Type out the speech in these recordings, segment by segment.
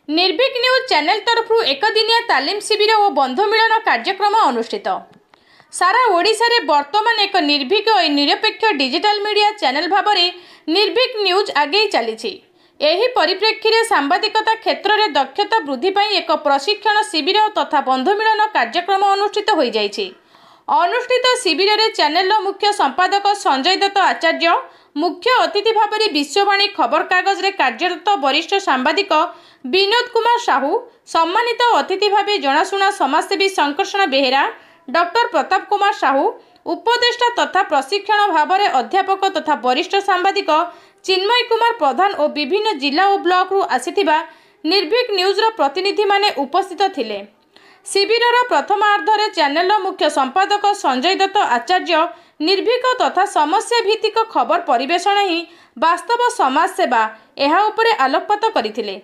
निर्भीक news channel तरफ एक दिनिया तालीम शिविर और बंधु मिलन कार्यक्रम अनुष्ठित। सारा ओडिशा रे वर्तमान एक निर्भीक और निरपेक्ष डिजिटल मीडिया चैनल भाव में निर्भीक न्यूज आगे चली। एही परिप्रेक्षी रे सांबादिकता क्षेत्र में दक्षता वृद्धि पाई एक प्रशिक्षण शिविर तथा बंधु मिलन कार्यक्रम अनुष्ठित हो जाइछि। अनुष्ठित शिविर रे चैनल मुख्य संपादक संजय दत्त आचार्य, मुख्य अतिथि भाव में विश्ववाणी खबर कागज रे कार्यरत वरिष्ठ सांबादिक विनोद कुमार साहू, सम्मानित अतिथि भाव जनाशुना समाजसेवी संकर्षण बेहेरा, डॉक्टर प्रताप कुमार साहू, उपदेष्टा तथा प्रशिक्षण भाव में अध्यापक तथा वरिष्ठ सांबादिक चिन्मय कुमार प्रधान और विभिन्न जिला और ब्लॉक रु आसीथिबा निर्भीक न्यूज रो प्रतिनिधि माने उपस्थित थिले। शिविर प्रथमार्धरे चैनल मुख्य संपादक संजय दत्त आचार्य निर्भीक तथा समस्या भित्तिक खबर परिवेषण ही वास्तव समाज सेवा एहा उपरे आलोकपात करथिले।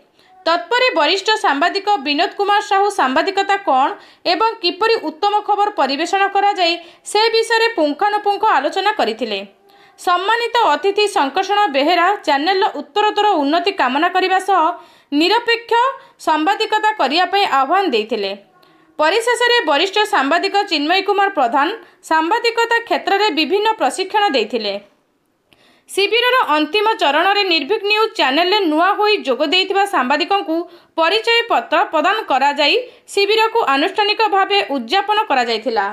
तत्परे वरिष्ठ सांबादिक विनोद कुमार साहू सांबादिकता कौन एवं किपरि उत्तम खबर परिवेषण करा जाय से विषय पुंखानुपुंख आलोचना करथिले। सम्मानित अतिथि संकर्षण बेहेरा चैनल उत्तरोत्तर उन्नति कामना करने सह निरपेक्ष सांबादिकता करने आह्वान देथिले। परिशेष में वरिष्ठ सांबादिक चिन्मय कुमार प्रधान सांबादिकता क्षेत्र में विभिन्न प्रशिक्षण देथिले। शिविर अंतिम चरण में निर्भीक न्यूज चैनल नुआ होई जोग देइथिबा सांबादिकों को परिचय पत्र प्रदान करा जाई शिविर को आनुष्ठानिक भावे उद्यापन करा जाइथिला।